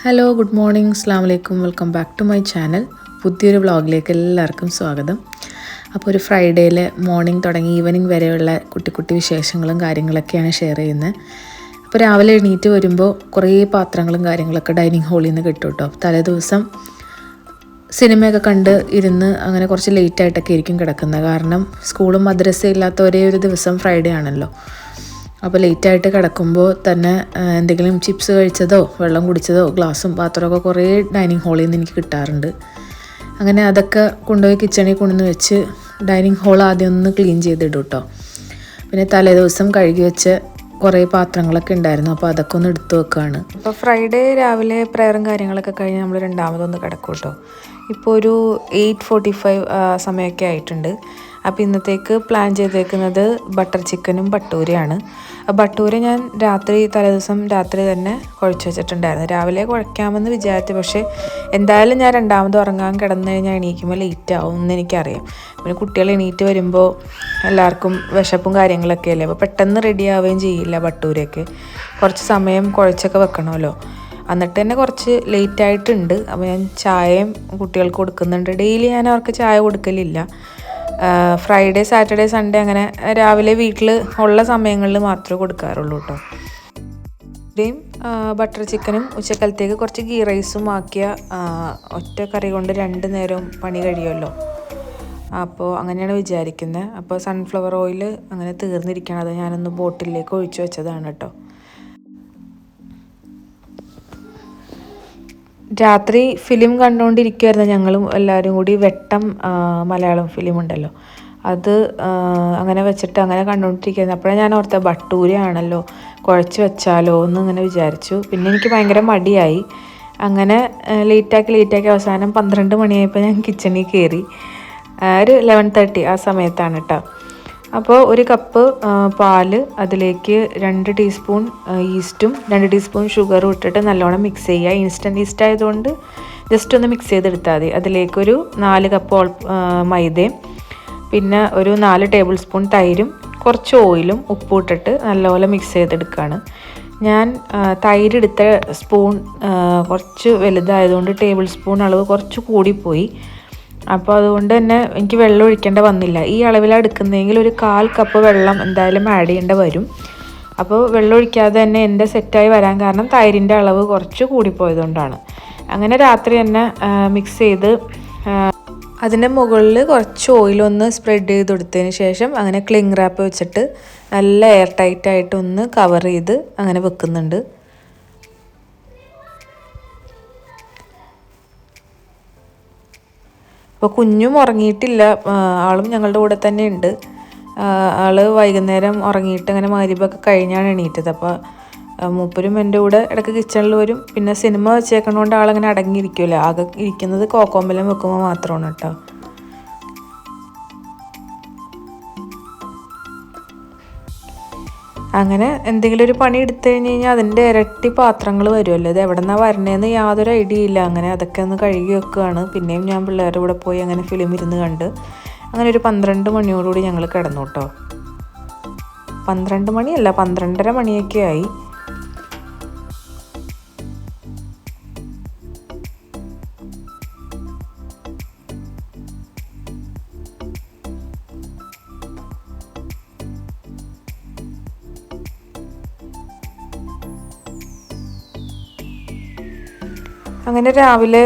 Hello good morning അസ്സലാമു അലൈക്കും welcome back to my channel. പുതിയൊരു വ്ളോഗിലേക്ക് എല്ലാവർക്കും സ്വാഗതം. അപ്പോൾ ഒരു ഫ്രൈഡേയിലെ മോർണിംഗ് തുടങ്ങി ഈവനിങ് വരെയുള്ള കുട്ടി കുട്ടി വിശേഷങ്ങളും കാര്യങ്ങളൊക്കെയാണ് ഷെയർ ചെയ്യുന്നത്. അപ്പോൾ രാവിലെ എണീറ്റ് വരുമ്പോൾ കുറേ പാത്രങ്ങളും കാര്യങ്ങളൊക്കെ ഡൈനിങ് ഹാളിൽ നിന്ന് കിട്ടും കേട്ടോ. തലേ ദിവസം സിനിമയൊക്കെ കണ്ട് ഇരുന്ന് അങ്ങനെ കുറച്ച് ലേറ്റായിട്ടൊക്കെ ആയിരിക്കും കിടക്കുന്നത്. കാരണം സ്കൂളും മദ്രസയും ഇല്ലാത്ത ഒരേ ഒരു ദിവസം ഫ്രൈഡേ ആണല്ലോ. അപ്പോൾ ലേറ്റായിട്ട് കിടക്കുമ്പോൾ തന്നെ എന്തെങ്കിലും ചിപ്സ് കഴിച്ചതോ വെള്ളം കുടിച്ചതോ ഗ്ലാസും പാത്രമൊക്കെ കുറേ ഡൈനിങ് ഹാളിൽ നിന്ന് എനിക്ക് കിട്ടാറുണ്ട്. അങ്ങനെ അതൊക്കെ കൊണ്ടുപോയി കിച്ചണിൽ കൊണ്ടുവന്ന് വെച്ച് ഡൈനിങ് ഹാൾ ആദ്യം ഒന്ന് ക്ലീൻ ചെയ്തിടും കേട്ടോ. പിന്നെ തലേ ദിവസം കഴുകി വെച്ച് കുറേ പാത്രങ്ങളൊക്കെ ഉണ്ടായിരുന്നു, അപ്പോൾ അതൊക്കെ ഒന്ന് എടുത്തു വെക്കുകയാണ്. അപ്പോൾ ഫ്രൈഡേ രാവിലെ പ്രയറും കാര്യങ്ങളൊക്കെ കഴിഞ്ഞ് നമ്മൾ രണ്ടാമതൊന്ന് കിടക്കും കേട്ടോ. ഇപ്പോൾ ഒരു 8:45 സമയമൊക്കെ ആയിട്ടുണ്ട്. അപ്പോൾ ഇന്നത്തേക്ക് പ്ലാൻ ചെയ്തേക്കുന്നത് ബട്ടർ ചിക്കനും ബട്ടൂരയാണ്. ബട്ടൂര ഞാൻ തലേദിവസം രാത്രി തന്നെ കുഴച്ച് വെച്ചിട്ടുണ്ടായിരുന്നു. രാവിലെ കുഴയ്ക്കാമെന്ന് വിചാരിച്ചു, പക്ഷേ എന്തായാലും ഞാൻ രണ്ടാമത് ഉറങ്ങാൻ കിടന്നു കഴിഞ്ഞാൽ എണീക്കുമ്പോൾ ലേറ്റ് ആവും എന്ന് എനിക്കറിയാം. പിന്നെ കുട്ടികൾ എണീറ്റ് വരുമ്പോൾ എല്ലാവർക്കും വിശപ്പും കാര്യങ്ങളൊക്കെ അല്ലേ, അപ്പോൾ പെട്ടെന്ന് റെഡി ആവുകയും ചെയ്യില്ല. ബട്ടൂരയൊക്കെ കുറച്ച് സമയം കുഴച്ചൊക്കെ വെക്കണമല്ലോ. എന്നിട്ട് തന്നെ കുറച്ച് ലേറ്റായിട്ടുണ്ട്. അപ്പോൾ ഞാൻ ചായയും കുട്ടികൾക്ക് കൊടുക്കുന്നുണ്ട്. ഡെയിലി ഞാൻ അവർക്ക് ചായ കൊടുക്കലില്ല. ഫ്രൈഡേ സാറ്റർഡേ സൺഡേ അങ്ങനെ രാവിലെ വീട്ടിൽ ഉള്ള സമയങ്ങളിൽ മാത്രമേ കൊടുക്കാറുള്ളൂ കേട്ടോ. ഇവിടെയും ബട്ടർ ചിക്കനും ഉച്ചക്കാലത്തേക്ക് കുറച്ച് ഗീ റൈസും ആക്കിയ ഒറ്റ കറി കൊണ്ട് 2 നേരവും പണി കഴിയുമല്ലോ. അപ്പോൾ അങ്ങനെയാണ് വിചാരിക്കുന്നത്. അപ്പോൾ സൺഫ്ലവർ ഓയിൽ അങ്ങനെ തീർന്നിരിക്കണം, അത് ഞാനൊന്ന് ബോട്ടിലേക്ക് ഒഴിച്ചു വെച്ചതാണ് കേട്ടോ. രാത്രി ഫിലിം കണ്ടുകൊണ്ടിരിക്കുമായിരുന്നു ഞങ്ങളും എല്ലാവരും കൂടി. വെട്ടം മലയാളം ഫിലിം ഉണ്ടല്ലോ, അത് അങ്ങനെ വെച്ചിട്ട് അങ്ങനെ കണ്ടുകൊണ്ടിരിക്കുന്നത്. അപ്പോഴാണ് ഞാൻ ഓർത്തത് ബട്ടൂരയാണല്ലോ, കുഴച്ച് വെച്ചാലോ എന്ന് ഇങ്ങനെ വിചാരിച്ചു. പിന്നെ എനിക്ക് ഭയങ്കര മടിയായി. അങ്ങനെ ലേറ്റാക്കി അവസാനം 12 മണിയായപ്പോൾ ഞാൻ കിച്ചണിൽ കയറി. ഒരു 11:30 ആ സമയത്താണ് കേട്ടോ. അപ്പോൾ 1 കപ്പ് പാല്, അതിലേക്ക് 2 ടീസ്പൂൺ ഈസ്റ്റും 2 ടീസ്പൂൺ ഷുഗറും ഇട്ടിട്ട് നല്ലോണം മിക്സ് ചെയ്യുക. ഇൻസ്റ്റൻറ്റ് ഈസ്റ്റ് ആയതുകൊണ്ട് ജസ്റ്റ് ഒന്ന് മിക്സ് ചെയ്തെടുത്താൽ മതി. അതിലേക്കൊരു 4 കപ്പ് മൈദയും പിന്നെ ഒരു 4 ടേബിൾ സ്പൂൺ തൈരും കുറച്ച് ഓയിലും ഉപ്പും ഇട്ടിട്ട് നല്ലപോലെ മിക്സ് ചെയ്തെടുക്കുകയാണ്. ഞാൻ തൈരെടുത്ത സ്പൂൺ കുറച്ച് വലുതായതുകൊണ്ട് ടേബിൾ സ്പൂൺ അളവ് കുറച്ച് കൂടിപ്പോയി. അപ്പോൾ അതുകൊണ്ട് തന്നെ എനിക്ക് വെള്ളം ഒഴിക്കേണ്ട വന്നില്ല. ഈ അളവിലാണ് എടുക്കുന്നതെങ്കിൽ ഒരു 1/4 കപ്പ് വെള്ളം എന്തായാലും ആഡ് ചെയ്യേണ്ട വരും. അപ്പോൾ വെള്ളം ഒഴിക്കാതെ തന്നെ എൻ്റെ സെറ്റായി വരാൻ കാരണം തൈരിൻ്റെ അളവ് കുറച്ച് കൂടിപ്പോയതുകൊണ്ടാണ്. അങ്ങനെ രാത്രി തന്നെ മിക്സ് ചെയ്ത് അതിൻ്റെ മുകളിൽ കുറച്ച് ഓയിലൊന്ന് സ്പ്രെഡ് ചെയ്ത് കൊടുത്തതിന് ശേഷം അങ്ങനെ ക്ലിങ് റാപ്പ് വെച്ചിട്ട് നല്ല എയർ ടൈറ്റായിട്ടൊന്ന് കവർ ചെയ്ത് അങ്ങനെ വെക്കുന്നുണ്ട്. അപ്പോൾ കുഞ്ഞും ഉറങ്ങിയിട്ടില്ല, ആളും ഞങ്ങളുടെ കൂടെ തന്നെ ഉണ്ട്. ആൾ വൈകുന്നേരം ഉറങ്ങിയിട്ട് അങ്ങനെ മഗ്‌രിബൊക്കെ കഴിഞ്ഞാണ് എണീറ്റത്. അപ്പോൾ മൂപ്പരും എൻ്റെ കൂടെ ഇടയ്ക്ക് കിച്ചണിൽ വരും. പിന്നെ സിനിമ വെച്ചേക്കണോണ്ട് ആളങ്ങനെ അടങ്ങിയിരിക്കില്ല. ആകെ ഇരിക്കുന്നത് കോക്കോമ്പലം വെക്കുമ്പോൾ മാത്രമാണ് കേട്ടോ. അങ്ങനെ എന്തെങ്കിലും ഒരു പണി എടുത്തു കഴിഞ്ഞ് കഴിഞ്ഞാൽ അതിൻ്റെ ഇരട്ടി പാത്രങ്ങൾ വരുമല്ലോ. ഇത് എവിടെ നിന്നാണ് വരണേന്ന് യാതൊരു ഐഡിയ ഇല്ല. അങ്ങനെ അതൊക്കെ ഒന്ന് കഴുകി വെക്കുകയാണ്. പിന്നെയും ഞാൻ പിള്ളേരുടെ കൂടെ പോയി അങ്ങനെ ഫിലിം ഇരുന്ന് കണ്ട് അങ്ങനെ ഒരു 12 മണിയോടുകൂടി ഞങ്ങൾ കിടന്നു കേട്ടോ. 12 മണിയല്ല, 12:30 മണിയൊക്കെ ആയി. അങ്ങനെ രാവിലെ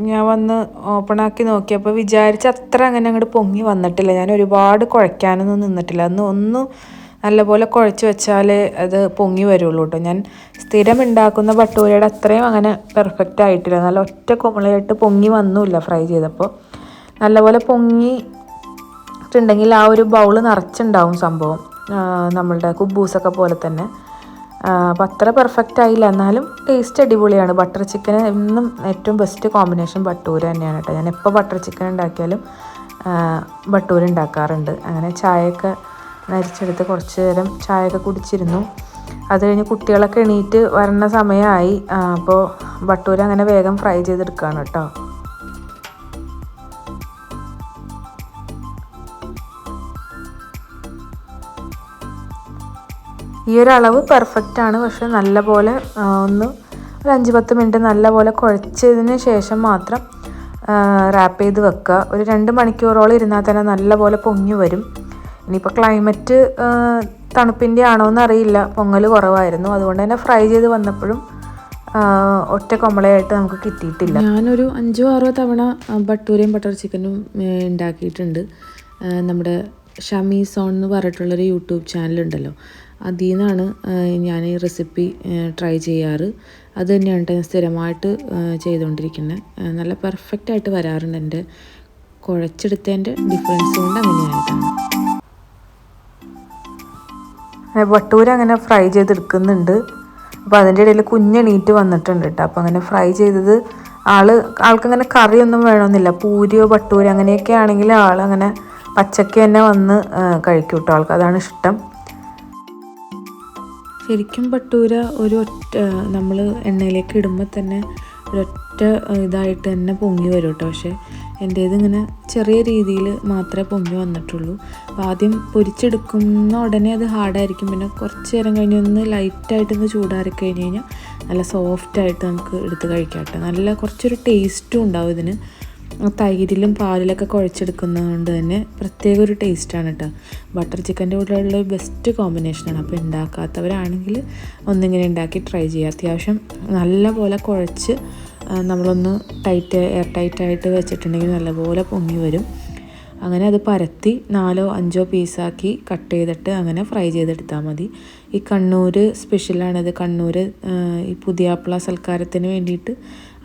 ഞാൻ വന്ന് ഓപ്പണാക്കി നോക്കിയപ്പോൾ വിചാരിച്ച അത്ര അങ്ങനെ അങ്ങോട്ട് പൊങ്ങി വന്നിട്ടില്ല. ഞാൻ ഒരുപാട് കുഴയ്ക്കാനൊന്നും നിന്നിട്ടില്ല. ഒന്ന് നല്ലപോലെ കുഴച്ച് വെച്ചാലേ അത് പൊങ്ങി വരുള്ളൂ കേട്ടോ. ഞാൻ സ്ഥിരം ഉണ്ടാക്കുന്ന ബട്ടൂരയുടെ അത്രയും അങ്ങനെ പെർഫെക്റ്റ് ആയിട്ടില്ല. നല്ല ഒറ്റ കുമളയായിട്ട് പൊങ്ങി വന്നില്ല. ഫ്രൈ ചെയ്തപ്പോൾ നല്ലപോലെ പൊങ്ങിയിട്ടുണ്ടെങ്കിൽ ആ ഒരു ബൗൾ നിറച്ചുണ്ടാവും സംഭവം, നമ്മളുടെ കുബൂസൊക്കെ പോലെ തന്നെ. അപ്പോൾ അത്ര പെർഫെക്റ്റ് ആയില്ല, എന്നാലും ടേസ്റ്റ് അടിപൊളിയാണ്. ബട്ടർ ചിക്കന് എന്നും ഏറ്റവും ബെസ്റ്റ് കോമ്പിനേഷൻ ബട്ടൂര തന്നെയാണ് കേട്ടോ. ഞാൻ എപ്പോൾ ബട്ടർ ചിക്കൻ ഉണ്ടാക്കിയാലും ബട്ടൂര ഉണ്ടാക്കാറുണ്ട്. അങ്ങനെ ചായയൊക്കെ നരിച്ചെടുത്ത് കുറച്ച് നേരം ചായയൊക്കെ കുടിച്ചിരുന്നു. അത് കഴിഞ്ഞ് കുട്ടികളൊക്കെ എണീറ്റ് വരുന്ന സമയമായി. അപ്പോൾ ബട്ടൂര അങ്ങനെ വേഗം ഫ്രൈ ചെയ്തെടുക്കുകയാണ് കേട്ടോ. ഈ ഒരു അളവ് പെർഫെക്റ്റ് ആണ്, പക്ഷെ നല്ലപോലെ ഒന്ന് ഒരു 5-10 മിനിറ്റ് നല്ലപോലെ കുഴച്ചതിന് ശേഷം മാത്രം റാപ്പ് ചെയ്ത് വെക്കുക. ഒരു 2 മണിക്കൂറോളം ഇരുന്നാൽ തന്നെ നല്ലപോലെ പൊങ്ങി വരും. ഇനിയിപ്പോൾ ക്ലൈമറ്റ് തണുപ്പിൻ്റെ ആണോ എന്നറിയില്ല, പൊങ്ങൽ കുറവായിരുന്നു. അതുകൊണ്ട് തന്നെ ഫ്രൈ ചെയ്ത് വന്നപ്പോഴും ഒറ്റ കൊമ്പളയായിട്ട് നമുക്ക് കിട്ടിയിട്ടില്ല. ഞാനൊരു 5-6 തവണ ബട്ടൂരയും ബട്ടർ ചിക്കനും ഉണ്ടാക്കിയിട്ടുണ്ട്. നമ്മുടെ ഷമീസ് ഓൺ എന്ന് പറഞ്ഞിട്ടുള്ളൊരു യൂട്യൂബ് ചാനലുണ്ടല്ലോ, അതിൽ നിന്നാണ് ഞാൻ ഈ റെസിപ്പി ട്രൈ ചെയ്യാറ്. അത് തന്നെയാണ് ഞാൻ സ്ഥിരമായിട്ട് ചെയ്തുകൊണ്ടിരിക്കുന്നത്. നല്ല പെർഫെക്റ്റായിട്ട് വരാറുണ്ട്. എൻ്റെ കുഴച്ചെടുത്തതിൻ്റെ ഡിഫറൻസ് കൊണ്ട് അങ്ങനെയായിട്ടാണ്. ബട്ടൂര അങ്ങനെ ഫ്രൈ ചെയ്തെടുക്കുന്നുണ്ട്. അപ്പോൾ അതിൻ്റെ ഇടയിൽ കുഞ്ഞെണീറ്റ് വന്നിട്ടുണ്ട് കേട്ടോ. അപ്പോൾ അങ്ങനെ ഫ്രൈ ചെയ്തത് ആൾക്കങ്ങനെ കറിയൊന്നും വേണമെന്നില്ല. പൂരിയോ ബട്ടൂര അങ്ങനെയൊക്കെ ആണെങ്കിൽ ആളങ്ങനെ പച്ചക്ക് തന്നെ വന്ന് കഴിക്കും കേട്ടോ. ആൾക്ക് അതാണ് ഇഷ്ടം. ശരിക്കും ബട്ടൂര നമ്മൾ എണ്ണയിലേക്ക് ഇടുമ്പോൾ തന്നെ ഒരൊറ്റ ഇതായിട്ട് തന്നെ പൊങ്ങി വരും കേട്ടോ. പക്ഷേ എൻ്റേതിങ്ങനെ ചെറിയ രീതിയിൽ മാത്രമേ പൊങ്ങി വന്നിട്ടുള്ളൂ. അപ്പോൾ ആദ്യം പൊരിച്ചെടുക്കുന്ന ഉടനെ അത് ഹാർഡായിരിക്കും. പിന്നെ കുറച്ച് നേരം കഴിഞ്ഞ് ലൈറ്റായിട്ടൊന്ന് ചൂടാറി കഴിഞ്ഞ് കഴിഞ്ഞാൽ നല്ല സോഫ്റ്റായിട്ട് നമുക്ക് എടുത്ത് കഴിക്കാം കേട്ടോ. നല്ല കുറച്ചൊരു ടേസ്റ്റും ഉണ്ടാവും ഇതിന്. തൈരിലും പാലിലൊക്കെ കുഴച്ചെടുക്കുന്നതുകൊണ്ട് തന്നെ പ്രത്യേക ഒരു ടേസ്റ്റാണ് കേട്ടോ. ബട്ടർ ചിക്കൻ്റെ കൂടെയുള്ള ബെസ്റ്റ് കോമ്പിനേഷനാണ്. അപ്പോൾ ഉണ്ടാക്കാത്തവരാണെങ്കിൽ ഒന്നിങ്ങനെ ഉണ്ടാക്കി ട്രൈ ചെയ്യുക. അത്യാവശ്യം നല്ല പോലെ കുഴച്ച് നമ്മളൊന്ന് എയർ ടൈറ്റായിട്ട് വെച്ചിട്ടുണ്ടെങ്കിൽ നല്ലപോലെ പൊങ്ങി വരും. അങ്ങനെ അത് പരത്തി 4-5 പീസാക്കി കട്ട് ചെയ്തിട്ട് അങ്ങനെ ഫ്രൈ ചെയ്തെടുത്താൽ മതി. ഈ കണ്ണൂർ സ്പെഷ്യലാണിത്. കണ്ണൂർ ഈ പുതിയാപ്പിള സൽക്കാരത്തിന് വേണ്ടിയിട്ട്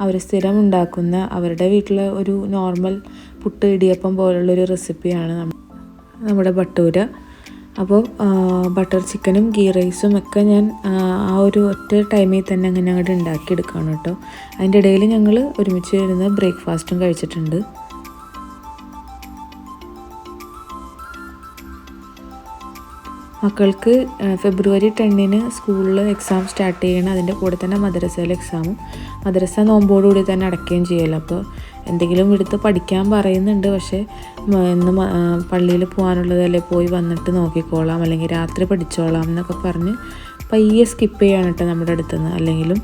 അവർ സ്ഥിരം ഉണ്ടാക്കുന്ന അവരുടെ വീട്ടിലെ ഒരു നോർമൽ പുട്ട് ഇടിയപ്പം പോലുള്ളൊരു റെസിപ്പിയാണ് നമ്മുടെ ബട്ടൂര. അപ്പോൾ ബട്ടർ ചിക്കനും ഗീ റൈസും ഒക്കെ ഞാൻ ആ ഒരു ഒറ്റ ടൈമിൽ തന്നെ അങ്ങനെ അങ്ങോട്ട് ഉണ്ടാക്കിയെടുക്കുകയാണ് കേട്ടോ. അതിൻ്റെ ഇടയിൽ ഞങ്ങൾ ഒരുമിച്ച് ഇരുന്ന് ബ്രേക്ക്ഫാസ്റ്റും കഴിച്ചിട്ടുണ്ട്. മക്കൾക്ക് ഫെബ്രുവരി 10 സ്കൂളിൽ എക്സാം സ്റ്റാർട്ട് ചെയ്യണം. അതിൻ്റെ കൂടെ തന്നെ മദ്രസയിലെ എക്സാമും. മദ്രസ നോമ്പോടുകൂടി തന്നെ അടയ്ക്കുകയും ചെയ്യുമല്ലോ. അപ്പോൾ എന്തെങ്കിലും എടുത്ത് പഠിക്കാൻ പറയുന്നുണ്ട്. പക്ഷേ ഇന്ന് പള്ളിയിൽ പോകാനുള്ളതല്ലേ, പോയി വന്നിട്ട് നോക്കിക്കോളാം, അല്ലെങ്കിൽ രാത്രി പഠിച്ചോളാം എന്നൊക്കെ പറഞ്ഞ് പയ്യെ സ്കിപ്പ് ചെയ്യാണ് കേട്ടോ നമ്മുടെ അടുത്തുനിന്ന്. അല്ലെങ്കിലും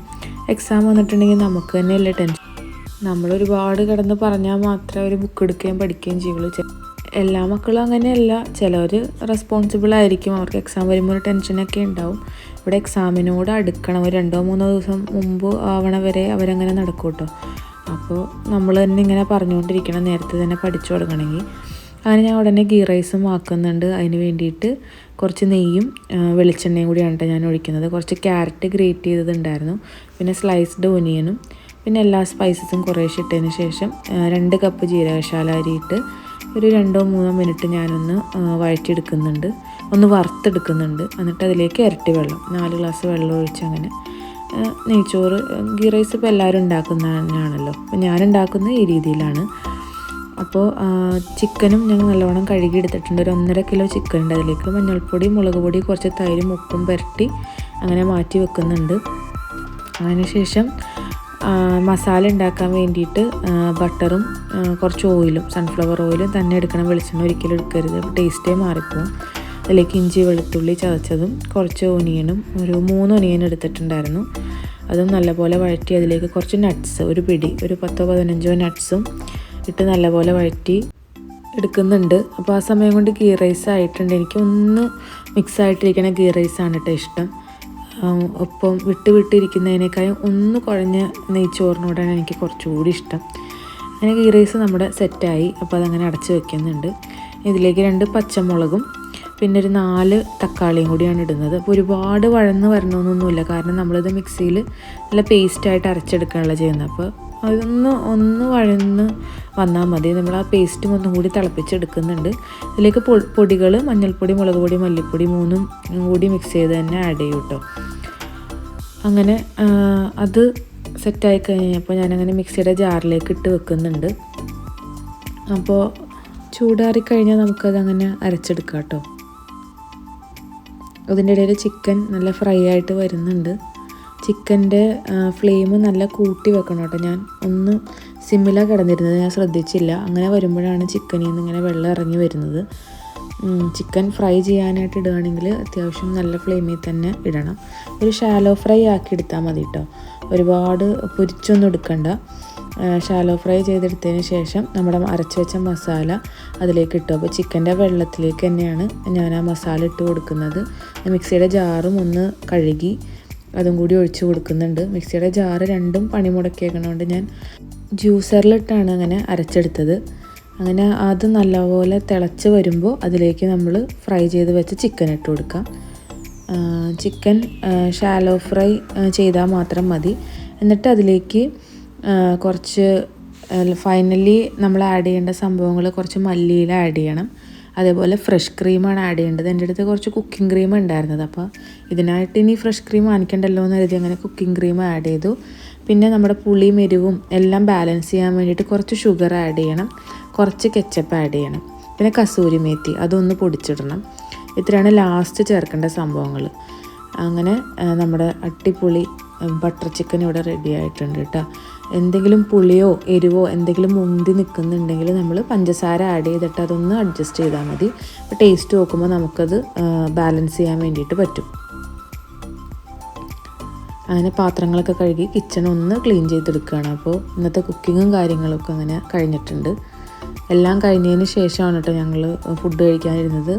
എക്സാം വന്നിട്ടുണ്ടെങ്കിൽ നമുക്ക് തന്നെയല്ലേ ടെൻഷൻ. നമ്മളൊരുപാട് കിടന്ന് പറഞ്ഞാൽ മാത്രമേ ഒരു ബുക്ക് എടുക്കുകയും പഠിക്കുകയും ചെയ്യുള്ളൂ. എല്ലാ മക്കളും അങ്ങനെയല്ല. ചിലവർ റെസ്പോൺസിബിൾ ആയിരിക്കും. അവർക്ക് എക്സാം വരുമ്പോൾ ഒരു ടെൻഷനൊക്കെ ഉണ്ടാവും. ഇവിടെ എക്സാമിനോട് അടുക്കണം. ഒരു 2-3 ദിവസം മുമ്പ് ആവണ വരെ അവരങ്ങനെ നടക്കും കേട്ടോ. അപ്പോൾ നമ്മൾ തന്നെ ഇങ്ങനെ പറഞ്ഞുകൊണ്ടിരിക്കണം, നേരത്തെ തന്നെ പഠിച്ചു തുടങ്ങണമെങ്കിൽ. അങ്ങനെ ഞാൻ ഉടനെ ഗീ റൈസും ആക്കുന്നുണ്ട്. അതിന് വേണ്ടിയിട്ട് കുറച്ച് നെയ്യും വെളിച്ചെണ്ണയും കൂടിയാണ് കേട്ടോ ഞാൻ ഒഴിക്കുന്നത്. കുറച്ച് ക്യാരറ്റ് ഗ്രേറ്റ് ചെയ്തതുണ്ടായിരുന്നു, പിന്നെ സ്ലൈസ്ഡ് ഒനിയനും, പിന്നെ എല്ലാ സ്പൈസസും കുറേശ്ശെ ഇട്ടതിന് ശേഷം 2 കപ്പ് ജീരകശാല അരിയിട്ട് ഒരു 2-3 മിനിറ്റ് ഞാനൊന്ന് വഴറ്റിയെടുക്കുന്നുണ്ട്, ഒന്ന് വറുത്തെടുക്കുന്നുണ്ട്. എന്നിട്ട് അതിലേക്ക് ഇരട്ടി വെള്ളം, 4 ഗ്ലാസ് വെള്ളം ഒഴിച്ച് അങ്ങനെ നെയ്ച്ചോറ് ഗീ റൈസ് ഇപ്പോൾ എല്ലാവരും ഉണ്ടാക്കുന്നതാണല്ലോ. അപ്പോൾ ഞാനുണ്ടാക്കുന്നത് ഈ രീതിയിലാണ്. അപ്പോൾ ചിക്കനും ഞങ്ങൾ നല്ലവണ്ണം കഴുകി എടുത്തിട്ടുണ്ട്. ഒരു 1.5 കിലോ ചിക്കൻ ഉണ്ട്. അതിലേക്ക് മഞ്ഞൾപ്പൊടി, മുളക് പൊടി, കുറച്ച് തൈരും ഉപ്പും പുരട്ടി അങ്ങനെ മാറ്റി വെക്കുന്നുണ്ട്. അതിനുശേഷം മസാല ഉണ്ടാക്കാൻ വേണ്ടിയിട്ട് ബട്ടറും കുറച്ച് ഓയിലും, സൺഫ്ലവർ ഓയിലും തന്നെ എടുക്കണം. വെളിച്ചെണ്ണ ഒരിക്കലും എടുക്കരുത്, ടേസ്റ്റേ മാറിപ്പോവും. അതിലേക്ക് ഇഞ്ചി വെളുത്തുള്ളി ചതച്ചതും കുറച്ച് ഒനിയനും, ഒരു 3 ഒനിയൻ എടുത്തിട്ടുണ്ടായിരുന്നു, അതും നല്ലപോലെ വഴറ്റി അതിലേക്ക് കുറച്ച് നട്ട്സ്, ഒരു 10-15 നട്ട്സും ഇട്ട് നല്ലപോലെ വഴറ്റി എടുക്കുന്നുണ്ട്. അപ്പോൾ ആ സമയം കൊണ്ട് ഗീ റൈസ് ആയിട്ടുണ്ട്. എനിക്ക് ഒന്ന് മിക്സായിട്ടിരിക്കണ ഗീ റൈസാണ് കേട്ടോ ഇഷ്ടം. ഒപ്പം വിട്ടിരിക്കുന്നതിനേക്കാളും ഒന്ന് കുഴഞ്ഞ നെയ്ച്ചോറിനോടാണ് എനിക്ക് കുറച്ചുകൂടി ഇഷ്ടം. അങ്ങനെ ഗീ റൈസ് നമ്മുടെ സെറ്റായി. അപ്പോൾ അതങ്ങനെ അടച്ച് വെക്കുന്നുണ്ട്. ഇതിലേക്ക് 2 പച്ചമുളകും പിന്നെ ഒരു 4 തക്കാളിയും കൂടിയാണ് ഇടുന്നത്. അപ്പോൾ ഒരുപാട് വഴന്ന് വരണമെന്നൊന്നുമില്ല, കാരണം നമ്മളിത് മിക്സിയിൽ നല്ല പേസ്റ്റായിട്ട് അരച്ചെടുക്കുകയാണല്ലോ ചെയ്യുന്നത്. അപ്പോൾ അതൊന്ന് വഴന്ന് വന്നാൽ മതി. നമ്മൾ ആ പേസ്റ്റും ഒന്നും കൂടി തിളപ്പിച്ചെടുക്കുന്നുണ്ട്. ഇതിലേക്ക് പൊടികൾ മഞ്ഞൾപ്പൊടി, മുളക് പൊടി, മല്ലിപ്പൊടി 3 കൂടി മിക്സ് ചെയ്ത് തന്നെ ആഡ് ചെയ്യും കേട്ടോ. അങ്ങനെ അത് സെറ്റായി കഴിഞ്ഞപ്പോൾ ഞാനങ്ങനെ മിക്സിയുടെ ജാറിലേക്ക് ഇട്ട് വെക്കുന്നുണ്ട്. അപ്പോൾ ചൂടാറിക്കഴിഞ്ഞാൽ നമുക്കതങ്ങനെ അരച്ചെടുക്കാം കേട്ടോ. അതിൻ്റെ ഇടയിൽ ചിക്കൻ നല്ല ഫ്രൈ ആയിട്ട് വരുന്നുണ്ട്. ചിക്കൻ്റെ ഫ്ലെയിം നല്ല കൂട്ടി വെക്കണം കേട്ടോ. ഞാൻ ഒന്ന് സിമ്മിലാണ് കിടന്നിരുന്നത്, ഞാൻ ശ്രദ്ധിച്ചില്ല. അങ്ങനെ വരുമ്പോഴാണ് ചിക്കനിൽ നിന്ന് ഇങ്ങനെ വെള്ളം ഇറങ്ങി വരുന്നത്. ചിക്കൻ ഫ്രൈ ചെയ്യാനായിട്ട് ഇടുകയാണെങ്കിൽ അത്യാവശ്യം നല്ല ഫ്ലെയിമിൽ തന്നെ ഇടണം. ഒരു ഷാലോ ഫ്രൈ ആക്കി എടുത്താൽ മതി കേട്ടോ. ഒരുപാട് പൊരിച്ചൊന്നും എടുക്കണ്ട. ഷാലോ ഫ്രൈ ചെയ്തെടുത്തതിന് ശേഷം നമ്മുടെ അരച്ച് വെച്ച മസാല അതിലേക്ക് ഇട്ടു. അപ്പോൾ ചിക്കൻ്റെ വെള്ളത്തിലേക്ക് തന്നെയാണ് ഞാൻ ആ മസാല ഇട്ട് കൊടുക്കുന്നത്. മിക്സിയുടെ ജാറും ഒന്ന് കഴുകി അതും കൂടി ഒഴിച്ച് കൊടുക്കുന്നുണ്ട്. മിക്സിയുടെ ജാറ് രണ്ടും പണി മുടക്കിയേക്കണോണ്ട് ഞാൻ ജ്യൂസറിലിട്ടാണ് അങ്ങനെ അരച്ചെടുത്തത്. അങ്ങനെ അത് നല്ലപോലെ തിളച്ച് വരുമ്പോൾ അതിലേക്ക് നമ്മൾ ഫ്രൈ ചെയ്ത് വെച്ച് ചിക്കൻ ഇട്ട് കൊടുക്കാം. ചിക്കൻ ഷാലോ ഫ്രൈ ചെയ്താൽ മാത്രം മതി. എന്നിട്ട് അതിലേക്ക് കുറച്ച് ഫൈനലി നമ്മൾ ആഡ് ചെയ്യേണ്ട സംഭവങ്ങൾ കുറച്ച് മല്ലിയില ആഡ് ചെയ്യണം. അതേപോലെ ഫ്രഷ് ക്രീമാണ് ആഡ് ചെയ്യേണ്ടത്. എൻ്റെ അടുത്ത് കുറച്ച് കുക്കിംഗ് ക്രീം ഉണ്ടായിരുന്നത്, അപ്പോൾ ഇതിനായിട്ട് ഇനി ഫ്രഷ് ക്രീം വാങ്ങിക്കണ്ടല്ലോ എന്ന് കരുതി അങ്ങനെ കുക്കിംഗ് ക്രീം ആഡ് ചെയ്തു. പിന്നെ നമ്മുടെ പുളിയും എരിവും എല്ലാം ബാലൻസ് ചെയ്യാൻ വേണ്ടിയിട്ട് കുറച്ച് ഷുഗർ ആഡ് ചെയ്യണം, കുറച്ച് കെച്ചപ്പ് ആഡ് ചെയ്യണം, പിന്നെ കസൂരി മേത്തി അതൊന്ന് പൊടിച്ചിടണം. ഇത്രയാണ് ലാസ്റ്റ് ചേർക്കേണ്ട സംഭവങ്ങൾ. അങ്ങനെ നമ്മുടെ അട്ടിപ്പൊളി ബട്ടർ ചിക്കൻ ഇവിടെ റെഡി ആയിട്ടുണ്ട് കേട്ടോ. എന്തെങ്കിലും പുളിയോ എരിവോ എന്തെങ്കിലും മുന്തി നിൽക്കുന്നുണ്ടെങ്കിൽ നമ്മൾ പഞ്ചസാര ആഡ് ചെയ്തിട്ട് അതൊന്ന് അഡ്ജസ്റ്റ് ചെയ്താൽ മതി. അപ്പോൾ ടേസ്റ്റ് നോക്കുമ്പോൾ നമുക്കത് ബാലൻസ് ചെയ്യാൻ വേണ്ടിയിട്ട് പറ്റും. അങ്ങനെ പാത്രങ്ങളൊക്കെ കഴുകി കിച്ചൺ ഒന്ന് ക്ലീൻ ചെയ്തെടുക്കുകയാണ്. അപ്പോൾ ഇന്നത്തെ കുക്കിങ്ങും കാര്യങ്ങളൊക്കെ അങ്ങനെ കഴിഞ്ഞിട്ടുണ്ട്. എല്ലാം കഴിഞ്ഞതിന് ശേഷമാണ് കേട്ടോ ഞങ്ങൾ ഫുഡ് കഴിക്കാനിരുന്നത്.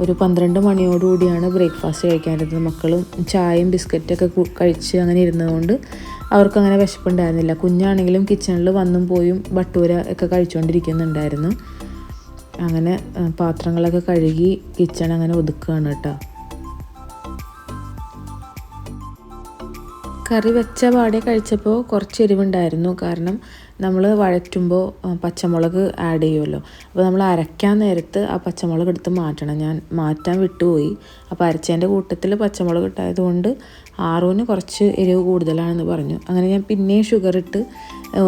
ഒരു 12 മണിയോടുകൂടിയാണ് ബ്രേക്ക്ഫാസ്റ്റ് കഴിക്കാനിരുന്നത്. മക്കളും ചായയും ബിസ്ക്കറ്റൊക്കെ കഴിച്ച് അങ്ങനെ ഇരുന്നതുകൊണ്ട് അവർക്കങ്ങനെ വിശപ്പുണ്ടായിരുന്നില്ല. കുഞ്ഞാണെങ്കിലും കിച്ചണിൽ വന്നും പോയും ഭട്ടൂര ഒക്കെ കഴിച്ചുകൊണ്ടിരിക്കുന്നുണ്ടായിരുന്നു. അങ്ങനെ പാത്രങ്ങളൊക്കെ കഴുകി കിച്ചൺ അങ്ങനെ ഒതുക്കുകയാണ് കേട്ടോ. കറി വെച്ച പാടെ കഴിച്ചപ്പോൾ കുറച്ച് എരിവുണ്ടായിരുന്നു. കാരണം നമ്മൾ വഴറ്റുമ്പോൾ പച്ചമുളക് ആഡ് ചെയ്യുമല്ലോ. അപ്പോൾ നമ്മൾ അരയ്ക്കാൻ നേരത്ത് ആ പച്ചമുളക് എടുത്ത് മാറ്റണം. ഞാൻ മാറ്റാൻ വിട്ടുപോയി. അപ്പോൾ അരച്ചതിൻ്റെ കൂട്ടത്തിൽ പച്ചമുളക് ഇട്ടായതുകൊണ്ട് ആറുവിന് കുറച്ച് എരിവ് കൂടുതലാണെന്ന് പറഞ്ഞു. അങ്ങനെ ഞാൻ പിന്നെയും ഷുഗർ ഇട്ട്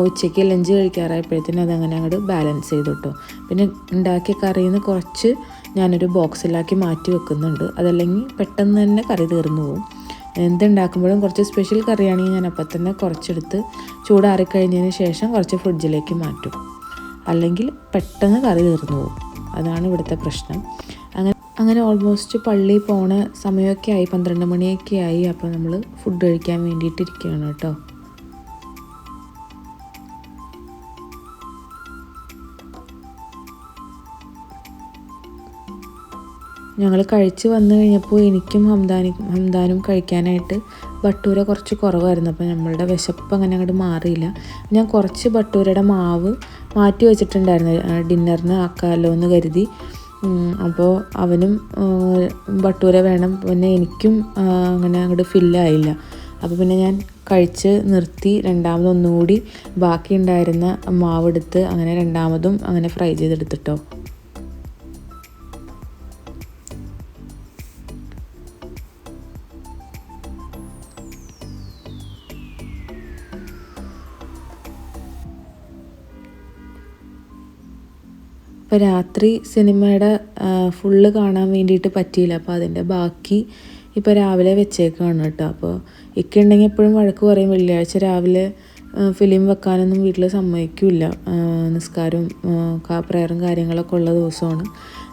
ഉച്ചയ്ക്ക് ലഞ്ച് കഴിക്കാറായപ്പോഴത്തേനും അതങ്ങനെ അങ്ങോട്ട് ബാലൻസ് ചെയ്തു കേട്ടോ. പിന്നെ ഉണ്ടാക്കിയ കറിയിൽ നിന്ന് കുറച്ച് ഞാനൊരു ബോക്സിലാക്കി മാറ്റി വെക്കുന്നുണ്ട്. അതല്ലെങ്കിൽ പെട്ടെന്ന് തന്നെ കറി തീർന്നു പോകും. എന്തുണ്ടാക്കുമ്പോഴും കുറച്ച് സ്പെഷ്യൽ കറിയാണെങ്കിൽ ഞാൻ അപ്പം തന്നെ കുറച്ചെടുത്ത് ചൂടാറിക്കഴിഞ്ഞതിന് ശേഷം കുറച്ച് ഫ്രിഡ്ജിലേക്ക് മാറ്റും. അല്ലെങ്കിൽ പെട്ടെന്ന് കറി തീർന്നു പോകും. അതാണ് ഇവിടുത്തെ പ്രശ്നം. അങ്ങനെ ഓൾമോസ്റ്റ് പള്ളി പോണ സമയമൊക്കെ ആയി, 12 മണിയൊക്കെ ആയി. അപ്പോൾ നമ്മൾ ഫുഡ് കഴിക്കാൻ വേണ്ടിയിട്ടിരിക്കുകയാണ് കേട്ടോ. ഞങ്ങൾ കഴിച്ച് വന്നു കഴിഞ്ഞപ്പോൾ എനിക്കും ഹംദാനും കഴിക്കാനായിട്ട് ഭട്ടൂര കുറച്ച് കുറവായിരുന്നു. അപ്പോൾ നമ്മളുടെ വിശപ്പ് അങ്ങനെ അങ്ങോട്ട് മാറിയില്ല. ഞാൻ കുറച്ച് ഭട്ടൂരയുടെ മാവ് മാറ്റി വെച്ചിട്ടുണ്ടായിരുന്നു ഡിന്നറിന് ആക്കാമല്ലോ എന്ന് കരുതി. അപ്പോൾ അവനും ഭട്ടൂര വേണം, പിന്നെ എനിക്കും അങ്ങനെ അങ്ങോട്ട് ഫില്ലായില്ല. അപ്പോൾ പിന്നെ ഞാൻ കഴിച്ച് നിർത്തി രണ്ടാമതൊന്നുകൂടി ബാക്കി ഉണ്ടായിരുന്ന മാവെടുത്ത് അങ്ങനെ രണ്ടാമതും അങ്ങനെ ഫ്രൈ ചെയ്തെടുത്തിട്ടോ. അപ്പോൾ രാത്രി സിനിമയുടെ ഫുള്ള് കാണാൻ വേണ്ടിയിട്ട് പറ്റിയില്ല. അപ്പോൾ അതിൻ്റെ ബാക്കി ഇപ്പോൾ രാവിലെ വെച്ചേക്കാണ് കേട്ടോ. അപ്പോൾ ഇക്ക ഉണ്ടെങ്കിൽ എപ്പോഴും വഴക്ക് പറയും, വെള്ളിയാഴ്ച രാവിലെ ഫിലിം വെക്കാനൊന്നും വീട്ടിൽ സമ്മതിക്കില്ല. നിസ്കാരവും പ്രയറും കാര്യങ്ങളൊക്കെ ഉള്ള ദിവസമാണ്,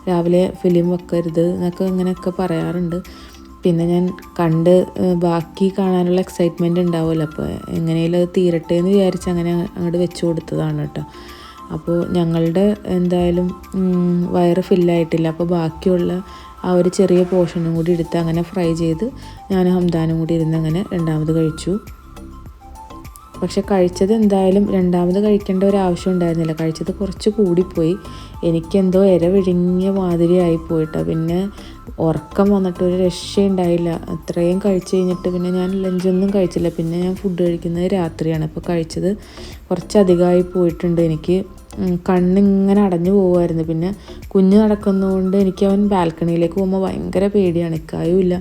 രാവിലെ ഫിലിം വെക്കരുത് എന്നൊക്കെ അങ്ങനെയൊക്കെ പറയാറുണ്ട്. പിന്നെ ഞാൻ കണ്ട് ബാക്കി കാണാനുള്ള എക്സൈറ്റ്മെൻറ്റ് ഉണ്ടാവുമല്ലോ. അപ്പോൾ എങ്ങനെയും അത് തീരട്ടെ എന്ന് വിചാരിച്ച് അങ്ങനെ അങ്ങോട്ട് വെച്ച് കൊടുത്തതാണ് കേട്ടോ. അപ്പോൾ ഞങ്ങളുടെ എന്തായാലും വയറ് ഫില്ലായിട്ടില്ല. അപ്പോൾ ബാക്കിയുള്ള ആ ഒരു ചെറിയ പോർഷനും കൂടി എടുത്ത് അങ്ങനെ ഫ്രൈ ചെയ്ത് ഞാൻ ഹംദാനും കൂടി ഇരുന്ന് അങ്ങനെ രണ്ടാമത് കഴിച്ചു. പക്ഷെ കഴിച്ചത് എന്തായാലും രണ്ടാമത് കഴിക്കേണ്ട ഒരു ആവശ്യം ഉണ്ടായിരുന്നില്ല. കഴിച്ചത് കുറച്ച് കൂടിപ്പോയി. എനിക്കെന്തോ ഇര വിഴുങ്ങിയ മാതിരി ആയിപ്പോയിട്ടോ. പിന്നെ ഉറക്കം വന്നിട്ടൊരു രക്ഷയുണ്ടായില്ല. അത്രയും കഴിച്ച് കഴിഞ്ഞിട്ട് പിന്നെ ഞാൻ ലഞ്ചൊന്നും കഴിച്ചില്ല. പിന്നെ ഞാൻ ഫുഡ് കഴിക്കുന്നത് രാത്രിയാണ്. അപ്പോൾ കഴിച്ചത് കുറച്ചധികമായി പോയിട്ടുണ്ട്. എനിക്ക് കണ്ണിങ്ങനെ അടഞ്ഞു പോകുമായിരുന്നു. പിന്നെ കുഞ്ഞ് നടക്കുന്നതുകൊണ്ട് എനിക്ക് അവൻ ബാൽക്കണിയിലേക്ക് പോകുമ്പോൾ ഭയങ്കര പേടിയാണ്. ഇക്കായുമില്ല,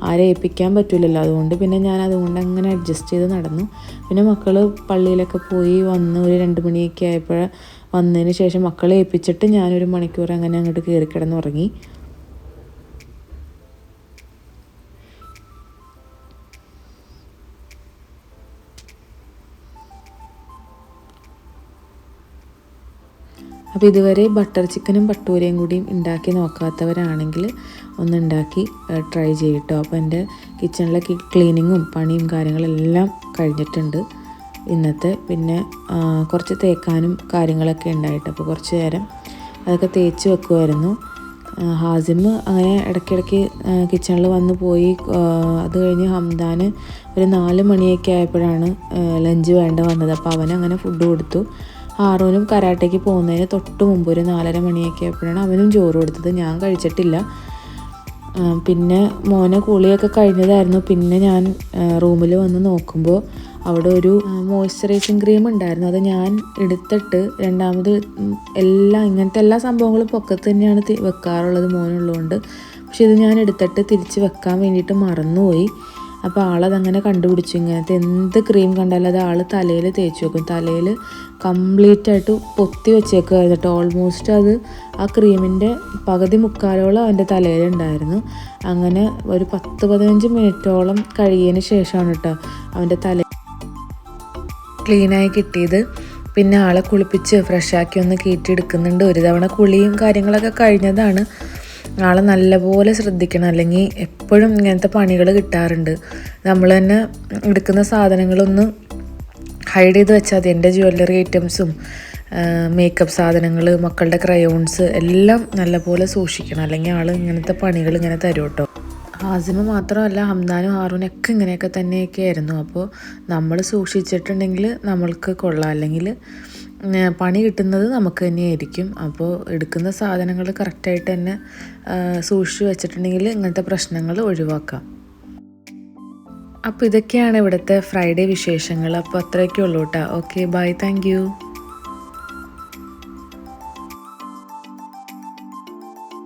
ആരെ ഏൽപ്പിക്കാൻ പറ്റില്ലല്ലോ. അതുകൊണ്ട് പിന്നെ ഞാൻ അതുകൊണ്ട് അങ്ങനെ അഡ്ജസ്റ്റ് ചെയ്ത് നടന്നു. പിന്നെ മക്കൾ പള്ളിയിലൊക്കെ പോയി വന്ന് ഒരു 2 മണിയൊക്കെ ആയപ്പോൾ വന്നതിന് ശേഷം മക്കളെ ഏൽപ്പിച്ചിട്ട് ഞാനൊരു മണിക്കൂർ അങ്ങനെ അങ്ങോട്ട് കയറി കിടന്നുറങ്ങി. അപ്പോൾ ഇതുവരെ ബട്ടർ ചിക്കനും ഭട്ടൂരയും കൂടിയും ഉണ്ടാക്കി നോക്കാത്തവരാണെങ്കിൽ ഒന്നുണ്ടാക്കി ട്രൈ ചെയ്യട്ടോ. അപ്പോൾ എൻ്റെ കിച്ചണിലെ ക്ലീനിങ്ങും പണിയും കാര്യങ്ങളെല്ലാം കഴിഞ്ഞിട്ടുണ്ട് ഇന്നത്തെ. പിന്നെ കുറച്ച് തേക്കാനും കാര്യങ്ങളൊക്കെ ഉണ്ടായിട്ട് അപ്പോൾ കുറച്ച് നേരം അതൊക്കെ തേച്ച് വെക്കുമായിരുന്നു. ഹാസിം അങ്ങനെ ഇടയ്ക്കിടയ്ക്ക് കിച്ചണിൽ വന്ന് പോയി. അത് കഴിഞ്ഞ് ഹംദാൻ ഒരു 4 മണിയൊക്കെ ആയപ്പോഴാണ് ലഞ്ച് വേണ്ട വന്നത്. അപ്പോൾ അവനങ്ങനെ ഫുഡ് കൊടുത്തു. ഹാറൂനും കരാട്ടയ്ക്ക് പോകുന്നതിന് തൊട്ട് മുമ്പ് ഒരു 4:30 മണിയൊക്കെ ആയപ്പോഴാണ് അവനും ചോറ് കൊടുത്തത്. ഞാൻ കഴിച്ചിട്ടില്ല. പിന്നെ മോനെ കുളിയൊക്കെ കഴിഞ്ഞതായിരുന്നു. പിന്നെ ഞാൻ റൂമിൽ വന്ന് നോക്കുമ്പോൾ അവിടെ ഒരു മോയ്സ്ചറൈസിങ് ക്രീം ഉണ്ടായിരുന്നു. അത് ഞാൻ എടുത്തിട്ട് രണ്ടാമത് ഇങ്ങനത്തെ എല്ലാ സംഭവങ്ങളും പൊക്കത്ത് തന്നെയാണ് വെക്കാറുള്ളത് മോനുള്ളതുകൊണ്ട്. പക്ഷെ ഇത് ഞാൻ എടുത്തിട്ട് തിരിച്ച് വെക്കാൻ വേണ്ടിയിട്ട് മറന്നുപോയി. അപ്പോൾ ആളതങ്ങനെ കണ്ടുപിടിച്ചു. ഇങ്ങനത്തെ എന്ത് ക്രീം കണ്ടാലും അത് ആൾ തലയിൽ തേച്ച് വെക്കും. തലയിൽ കംപ്ലീറ്റ് ആയിട്ട് പൊത്തി വെച്ചേക്കുമായിരുന്നു കേട്ടോ. ഓൾമോസ്റ്റ് അത് ആ ക്രീമിൻ്റെ പകുതി മുക്കാലോളം അവൻ്റെ തലയിലുണ്ടായിരുന്നു. അങ്ങനെ ഒരു 10-15 മിനിറ്റോളം കഴിയതിന് ശേഷമാണ് കേട്ടോ അവൻ്റെ തല ക്ലീനായി കിട്ടിയത്. പിന്നെ ആളെ കുളിപ്പിച്ച് ഫ്രഷാക്കി ഒന്ന് കയറ്റിയെടുക്കുന്നുണ്ട്. ഒരു തവണ കുളിയും കാര്യങ്ങളൊക്കെ കഴിഞ്ഞതാണ്. ആളെ നല്ലപോലെ ശ്രദ്ധിക്കണം, അല്ലെങ്കിൽ എപ്പോഴും ഇങ്ങനത്തെ പണികൾ കിട്ടാറുണ്ട്. നമ്മൾ തന്നെ എടുക്കുന്ന സാധനങ്ങളൊന്ന് ഹൈഡ് ചെയ്ത് വെച്ചാൽ മതി. എൻ്റെ ജ്വല്ലറി ഐറ്റംസും മേക്കപ്പ് സാധനങ്ങൾ, മക്കളുടെ ക്രയോൺസ് എല്ലാം നല്ലപോലെ സൂക്ഷിക്കണം, അല്ലെങ്കിൽ ആൾ ഇങ്ങനത്തെ പണികൾ ഇങ്ങനെ തരും കേട്ടോ. ഹാസിമ മാത്രമല്ല ഹംദാനും ഹാറൂനൊക്കെ ഇങ്ങനെയൊക്കെ തന്നെയൊക്കെ ആയിരുന്നു. അപ്പോൾ നമ്മൾ സൂക്ഷിച്ചിട്ടുണ്ടെങ്കിൽ നമ്മൾക്ക് കൊള്ളാം, അല്ലെങ്കിൽ പണി കിട്ടുന്നത് നമുക്ക് തന്നെയായിരിക്കും. അപ്പോൾ എടുക്കുന്ന സാധനങ്ങൾ കറക്റ്റായിട്ട് തന്നെ സൂക്ഷിച്ച് വെച്ചിട്ടുണ്ടെങ്കിൽ ഇങ്ങനത്തെ പ്രശ്നങ്ങൾ ഒഴിവാക്കാം. അപ്പോൾ ഇതൊക്കെയാണ് ഇവിടുത്തെ ഫ്രൈഡേ വിശേഷങ്ങൾ. അപ്പോൾ അത്രയൊക്കെ ഉള്ളൂ കേട്ടോ. Okay, bye, thank U.